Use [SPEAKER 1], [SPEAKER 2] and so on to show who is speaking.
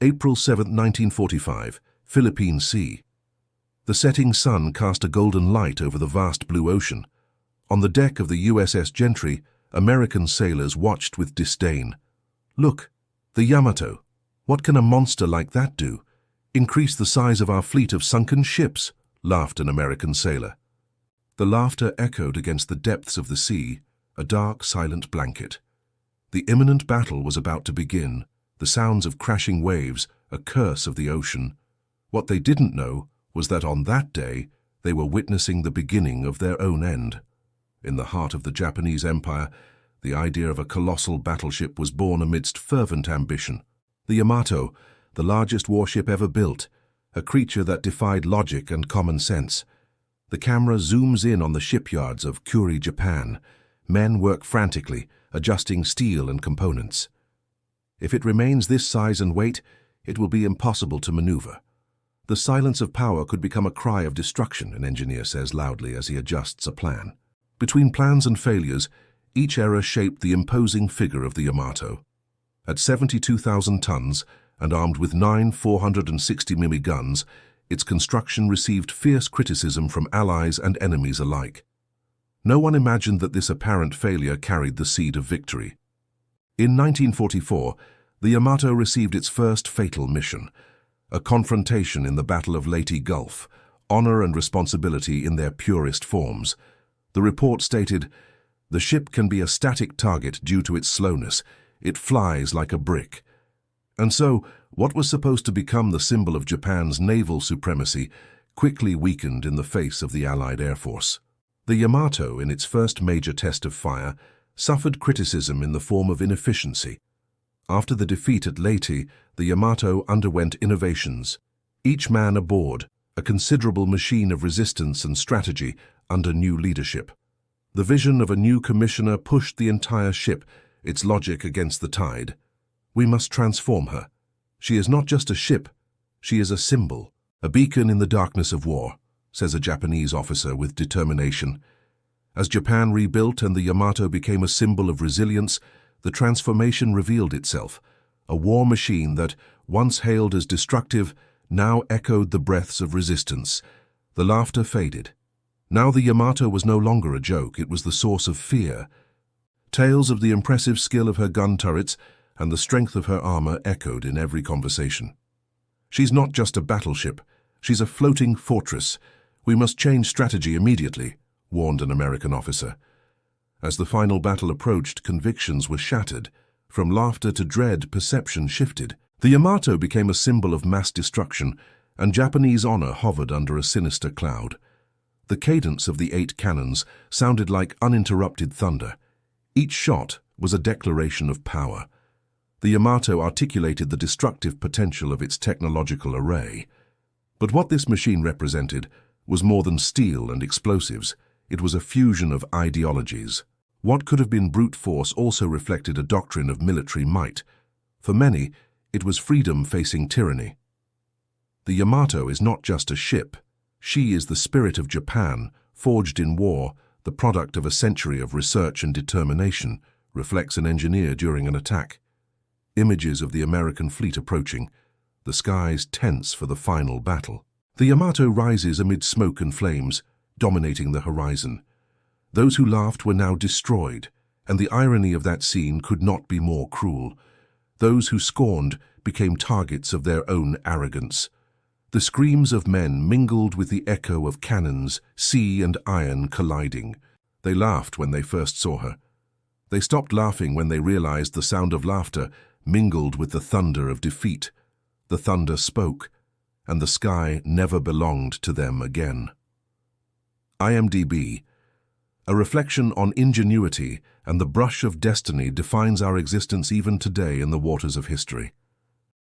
[SPEAKER 1] April 7, 1945, Philippine Sea. The setting sun cast a golden light over the vast blue ocean. On the deck of the USS Gentry, American sailors watched with disdain. "Look, the Yamato. What can a monster like that do? Increase the size of our fleet of sunken ships," laughed an American sailor. The laughter echoed against the depths of the sea, a dark, silent blanket. The imminent battle was about to begin, the sounds of crashing waves, a curse of the ocean. What they didn't know was that on that day, they were witnessing the beginning of their own end. In the heart of the Japanese Empire, the idea of a colossal battleship was born amidst fervent ambition. The Yamato, the largest warship ever built, a creature that defied logic and common sense. The camera zooms in on the shipyards of Kure, Japan. Men work frantically, adjusting steel and components. If it remains this size and weight, it will be impossible to maneuver. The silence of power could become a cry of destruction, an engineer says loudly as he adjusts a plan. Between plans and failures, each error shaped the imposing figure of the Yamato. At 72,000 tons and armed with 9 460 mm guns, its construction received fierce criticism from allies and enemies alike. No one imagined that this apparent failure carried the seed of victory. In 1944, the Yamato received its first fatal mission, a confrontation in the Battle of Leyte Gulf, honor and responsibility in their purest forms. The report stated, "The ship can be a static target due to its slowness. It flies like a brick." And so, what was supposed to become the symbol of Japan's naval supremacy quickly weakened in the face of the Allied Air Force. The Yamato, in its first major test of fire, suffered criticism in the form of inefficiency. After the defeat at Leyte, the Yamato underwent innovations. Each man aboard, a considerable machine of resistance and strategy under new leadership. The vision of a new commissioner pushed the entire ship, its logic against the tide. "We must transform her. She is not just a ship, she is a symbol, a beacon in the darkness of war," says a Japanese officer with determination. As Japan rebuilt and the Yamato became a symbol of resilience, the transformation revealed itself. A war machine that, once hailed as destructive, now echoed the breaths of resistance. The laughter faded. Now the Yamato was no longer a joke, it was the source of fear. Tales of the impressive skill of her gun turrets and the strength of her armor echoed in every conversation. "She's not just a battleship, she's a floating fortress. We must change strategy immediately," warned an American officer. As the final battle approached, convictions were shattered. From laughter to dread, perception shifted. The Yamato became a symbol of mass destruction, and Japanese honor hovered under a sinister cloud. The cadence of the 8 cannons sounded like uninterrupted thunder. Each shot was a declaration of power. The Yamato articulated the destructive potential of its technological array. But what this machine represented was more than steel and explosives. It was a fusion of ideologies. What could have been brute force also reflected a doctrine of military might. For many, it was freedom facing tyranny. The Yamato is not just a ship. She is the spirit of Japan, forged in war, the product of a century of research and determination, reflects an engineer during an attack. Images of the American fleet approaching, the skies tense for the final battle. The Yamato rises amid smoke and flames, dominating the horizon. Those who laughed were now destroyed, and the irony of that scene could not be more cruel. Those who scorned became targets of their own arrogance. The screams of men mingled with the echo of cannons, sea and iron colliding. They laughed when they first saw her. They stopped laughing when they realized the sound of laughter mingled with the thunder of defeat. The thunder spoke, and the sky never belonged to them again. IMDb. A reflection on ingenuity and the brush of destiny defines our existence even today in the waters of history.